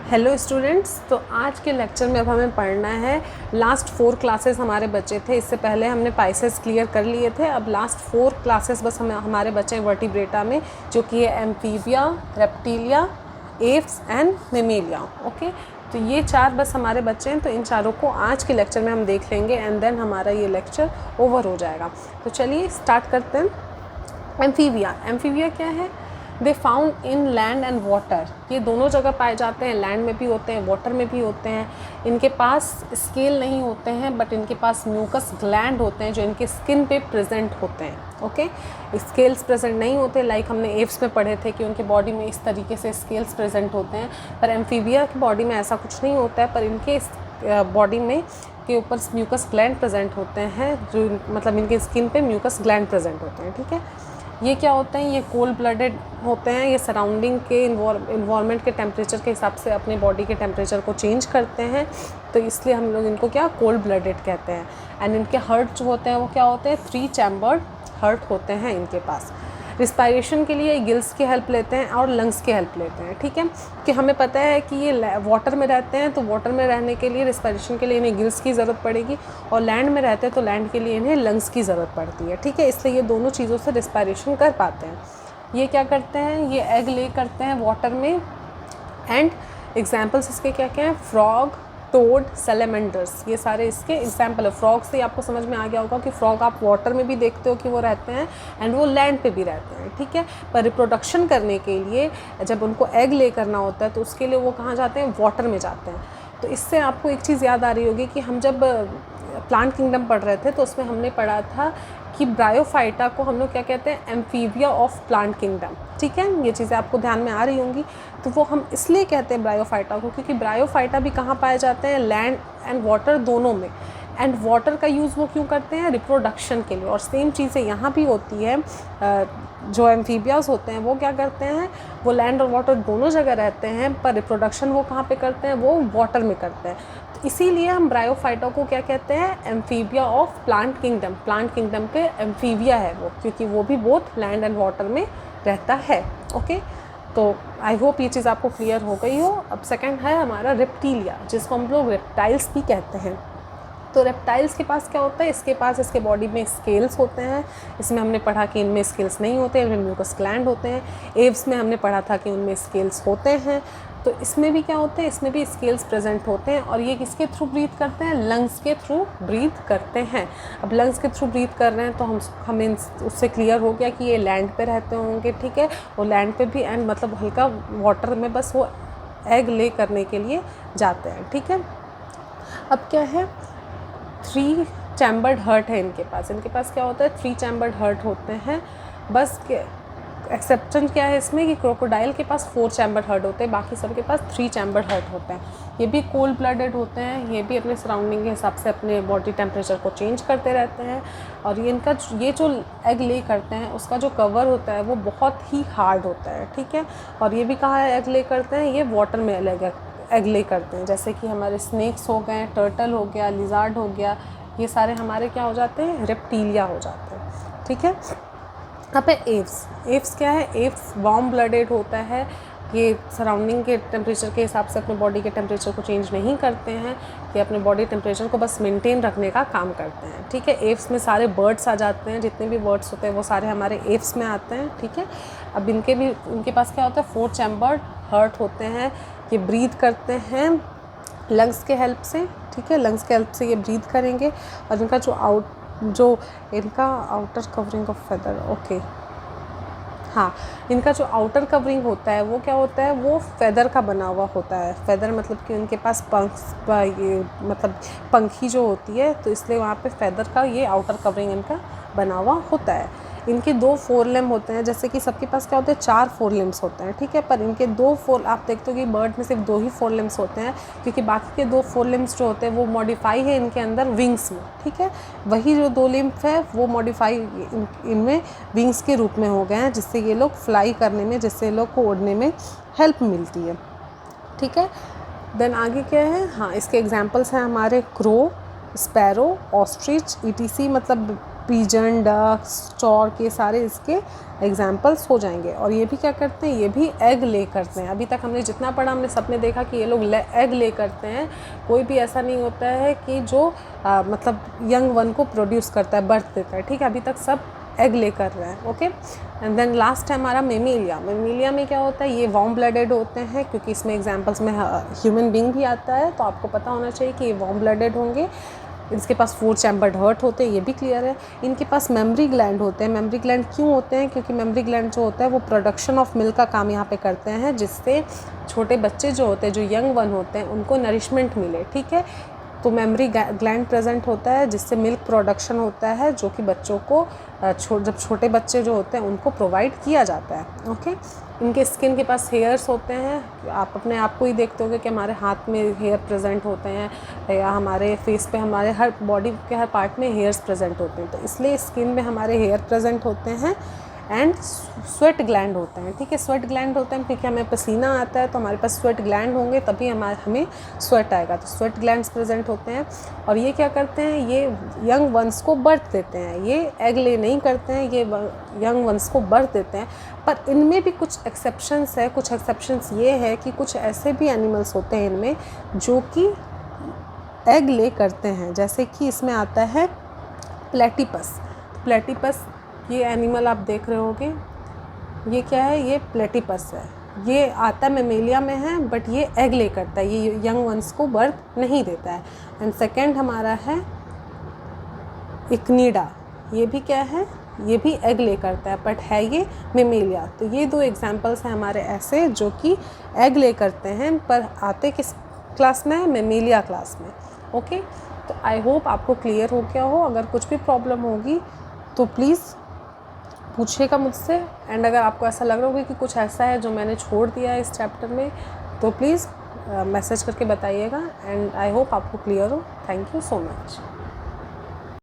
Hello students, तो आज के लेक्चर में अब हमें पढ़ना है। लास्ट 4 क्लासेस हमारे बचे थे। इससे पहले हमने पाइसेस क्लियर कर लिए थे। अब लास्ट 4 क्लासेस बस हमारे बचे हैं वर्टिब्रेटा में, जो कि है amphibia, reptilia, apps and Mammalia. Okay, तो ये 4 बस हमारे बच्चे हैं। तो इन चारों को आज के लेक्चर में हम देख लेंगे एंड देन हमारा ये लेक्चर ओवर हो जाएगा। तो चलिए स्टार्ट करते हैं। एम्फीबिया क्या है? They found in land and water. ये दोनों जगह पाए जाते हैं, लैंड में भी होते हैं, वाटर में भी होते हैं। इनके पास स्केल नहीं होते हैं, बट इनके पास म्यूकस ग्लैंड होते हैं जो इनके स्किन पे प्रेजेंट होते हैं। ओके, स्केल्स प्रेजेंट नहीं होते लाइक हमने एप्स में पढ़े थे कि उनके बॉडी में इस तरीके से स्केल्स प्रेजेंट होते हैं, पर एम्फीबिया की बॉडी में ऐसा कुछ नहीं होता है। पर इनके बॉडी में के ऊपर म्यूकस ग्लैंड प्रेजेंट होते हैं, जो मतलब इनके स्किन पे म्यूकस ग्लैंड प्रेजेंट होते हैं। ठीक है, ये क्या होते हैं? ये कोल्ड ब्लडेड होते हैं। ये सराउंडिंग के इन्वायरमेंट के टेम्परेचर के हिसाब से अपने बॉडी के टेम्परेचर को चेंज करते हैं, तो इसलिए हम लोग इनको क्या कोल्ड ब्लडेड कहते हैं। एंड इनके हार्ट जो होते हैं वो क्या होते हैं? 3 चैम्बर्ड हार्ट होते हैं इनके पास। रिस्पायरेशन के लिए गिल्स की हेल्प लेते हैं और लंग्स की हेल्प लेते हैं। ठीक है, कि हमें पता है कि ये वाटर में रहते हैं, तो वाटर में रहने के लिए रिस्पायरेशन के लिए इन्हें गिल्स की ज़रूरत पड़ेगी, और लैंड में रहते हैं तो लैंड के लिए इन्हें लंग्स की ज़रूरत पड़ती है। ठीक है, इसलिए ये दोनों चीज़ों से रिस्पायरेशन कर पाते हैं। ये क्या करते हैं? ये एग ले करते हैं वाटर में। एंड एग्जाम्पल्स इसके क्या क्या हैं? फ्रॉग, टोड, सैलेमेंडर्स, ये सारे इसके एग्जाम्पल है। फ्रॉग से आपको समझ में आ गया होगा कि फ्रॉग आप वाटर में भी देखते हो कि वो रहते हैं एंड वो लैंड पे भी रहते हैं। ठीक है, पर रिप्रोडक्शन करने के लिए जब उनको एग ले करना होता है तो उसके लिए वो कहाँ जाते हैं? वाटर में जाते हैं। तो इससे आपको एक चीज़ याद आ रही होगी कि हम जब प्लांट किंगडम पढ़ रहे थे तो उसमें हमने पढ़ा था कि ब्रायोफाइटा को हम लोग क्या कहते हैं? Amphibia of plant kingdom. ठीक है, ये चीज़ें आपको ध्यान में आ रही होंगी। तो वो हम इसलिए कहते हैं ब्रायोफाइटा को क्योंकि ब्रायोफाइटा भी कहाँ पाए जाते हैं? लैंड एंड वाटर दोनों में। एंड वाटर का यूज़ वो क्यों करते हैं? रिप्रोडक्शन के लिए। और सेम चीज़ें यहाँ भी होती है। जो एम्फीबियाज होते हैं वो क्या करते हैं? वो लैंड और वाटर दोनों जगह रहते हैं, पर रिप्रोडक्शन वो कहाँ पे करते हैं? वो वाटर में करते हैं। तो इसीलिए हम ब्रायोफाइटा को क्या कहते हैं? Amphibia of plant kingdom. Plant kingdom के एम्फीबिया है वो, क्योंकि वो भी बोथ लैंड एंड वाटर में रहता है। ओके, तो आई होप ये चीज़ आपको क्लियर हो गई हो। अब सेकंड है हमारा रेप्टिलिया, जिसको हम लोग रेप्टाइल्स भी कहते हैं। तो रेप्टाइल्स के पास क्या होता है? इसके बॉडी में स्केल्स होते हैं। इसमें हमने पढ़ा कि इनमें स्केल्स नहीं होते, इनमें म्यूकस ग्लैंड होते हैं। एव्स में हमने पढ़ा था कि उनमें स्केल्स होते हैं। तो इसमें भी क्या होते हैं? इसमें भी स्केल्स प्रेजेंट होते हैं। और ये किसके थ्रू ब्रीथ करते हैं? लंग्स के थ्रू ब्रीथ करते हैं। अब लंग्स के थ्रू ब्रीथ कर रहे हैं तो हमें उससे क्लियर हो गया कि ये लैंड पे रहते होंगे। ठीक है, वो लैंड पे भी एंड मतलब हल्का वाटर में बस वो एग ले करने के लिए जाते हैं। ठीक है, अब क्या है? 3 चैम्बर्ड हार्ट है इनके पास क्या होता है? 3 चैम्बर्ड हार्ट होते हैं। बस एक्सेप्शन क्या है इसमें कि क्रोकोडाइल के पास 4 चैम्बर्ड हार्ट होते हैं, बाकी सबके पास 3 चैम्बर्ड हार्ट होते हैं। ये भी कोल्ड ब्लडेड होते हैं। ये भी अपने सराउंडिंग के हिसाब से अपने बॉडी टेम्परेचर को चेंज करते रहते हैं। और ये जो एग ले करते हैं उसका जो कवर होता है वो बहुत ही हार्ड होता है। ठीक है, और ये भी कहाँ एग ले करते हैं? ये वाटर में एग ले करते हैं। जैसे कि हमारे स्नेक्स हो गए, टर्टल हो गया, लिजार्ड हो गया, ये सारे हमारे क्या हो जाते हैं? रेप्टिलिया हो जाते हैं। ठीक है, अब है एव्स क्या है? एव्स वार्म ब्लडेड होता है। ये सराउंडिंग के टेम्परेचर के हिसाब से अपने बॉडी के टेम्परेचर को चेंज नहीं करते हैं। ये अपने बॉडी टेम्परेचर को बस मेंटेन रखने का काम करते हैं। ठीक है, एव्स में सारे बर्ड्स आ जाते हैं। जितने भी बर्ड्स होते हैं वो सारे हमारे एव्स में आते हैं। ठीक है, अब इनके पास क्या होता है? 4 चैम्बर्ड हार्ट होते हैं। ये ब्रीथ करते हैं लंग्स के हेल्प से। ठीक है, लंग्स के हेल्प से ये ब्रीथ करेंगे। और इनका इनका outer covering of feather, okay हाँ, इनका जो आउटर कवरिंग होता है वो क्या होता है? वो फेदर का बना हुआ होता है। फेदर मतलब कि उनके पास पंखी जो होती है, तो इसलिए वहाँ पे फेदर का ये आउटर कवरिंग इनका बना हुआ होता है। इनके 2 फोरलिम्ब होते हैं। जैसे कि सबके पास क्या होते हैं? 4 फोरलिम्ब्स होते हैं। ठीक है, पर इनके 2 आप देखते हो कि बर्ड में सिर्फ 2 ही फोरलिम्ब्स होते हैं, क्योंकि बाकी के 2 फोरलिम्ब्स जो होते हैं वो मॉडिफाई है इनके अंदर विंग्स में। ठीक है, वही जो 2 लिम्ब है वो मॉडिफाई इनमें विंग्स के रूप में हो गए हैं, जिससे ये लोग फ्लाई करने में, जिससे लोग को उड़ने में हेल्प मिलती है। ठीक है, देन आगे क्या है? हाँ, इसके एग्जाम्पल्स हैं हमारे क्रो, स्पैरो, ऑस्ट्रिच, ETC, मतलब पिजन, डक, स्टॉर्क, ये सारे इसके एग्जाम्पल्स हो जाएंगे। और ये भी क्या करते हैं, ये भी एग ले करते हैं। अभी तक हमने जितना पढ़ा हमने सब ने देखा कि ये लोग एग ले करते हैं। कोई भी ऐसा नहीं होता है कि जो मतलब यंग वन को प्रोड्यूस करता है, बर्थ देता है, ठीक है। अभी तक सब एग ले कर रहे हैं, ओके। एंड देन लास्ट है हमारा मेमिलिया। मेमिलिया में क्या होता है, ये वार्म ब्लडेड होते हैं, क्योंकि इसमें एग्जाम्पल्स में ह्यूमन बींग भी आता है, तो आपको पता होना चाहिए कि ये वार्म ब्लडेड होंगे। इसके पास 4 चैम्बर्ड हार्ट होते हैं, ये भी क्लियर है। इनके पास मेमरी ग्लैंड होते हैं। मेमरी ग्लैंड क्यों होते हैं, क्योंकि मेमरी ग्लैंड जो होता है वो प्रोडक्शन ऑफ मिल्क का काम यहाँ पे करते हैं, जिससे छोटे बच्चे जो होते हैं, जो यंग वन होते हैं, उनको नरिशमेंट मिले, ठीक है। तो मेमरी ग्लैंड प्रेजेंट होता है, जिससे मिल्क प्रोडक्शन होता है, जो कि बच्चों को जब छोटे बच्चे जो होते हैं उनको प्रोवाइड किया जाता है, ओके। इनके स्किन के पास हेयर्स होते हैं। आप अपने आप को ही देखते होगे कि हमारे हाथ में हेयर प्रेजेंट होते हैं, या हमारे फेस पे, हमारे हर बॉडी के हर पार्ट में हेयर्स प्रेजेंट होते हैं। तो इसलिए स्किन में हमारे हेयर प्रेजेंट होते हैं। एंड स्वेट ग्लैंड होते हैं, ठीक है। स्वेट ग्लैंड होते हैं क्योंकि हमें पसीना आता है, तो हमारे पास स्वेट ग्लैंड होंगे, तभी हमें स्वेट आएगा। तो स्वेट ग्लैंड्स प्रेजेंट होते हैं। और ये क्या करते हैं, ये यंग वंस को बर्थ देते हैं। ये एग ले नहीं करते हैं, ये यंग वंस को बर्थ देते हैं। पर इनमें भी कुछ एक्सेप्शंस है। कुछ एक्सेप्शंस ये है कि कुछ ऐसे भी एनिमल्स होते हैं इनमें जो कि एग ले करते हैं। जैसे कि इसमें आता है प्लेटिपस। प्लेटिपस ये एनिमल आप देख रहे होगे, ये क्या है, ये प्लेटिपस है। ये आता मेमेलिया में है, बट ये एग ले करता है, ये यंग वंस को बर्थ नहीं देता है। एंड सेकंड हमारा है इक्निडा। ये भी क्या है, ये भी एग ले करता है, बट है ये मेमेलिया। तो ये 2 एग्जांपल्स हैं हमारे ऐसे जो कि एग ले करते हैं, पर आते किस क्लास में है, मेमेलिया क्लास में, ओके। तो आई होप आपको क्लियर हो गया हो। अगर कुछ भी प्रॉब्लम होगी तो प्लीज़ पूछिएगा मुझसे। एंड अगर आपको ऐसा लग रहा होगा कि कुछ ऐसा है जो मैंने छोड़ दिया है इस चैप्टर में, तो प्लीज़ मैसेज करके बताइएगा। एंड आई होप आपको क्लियर हो। Thank you so much.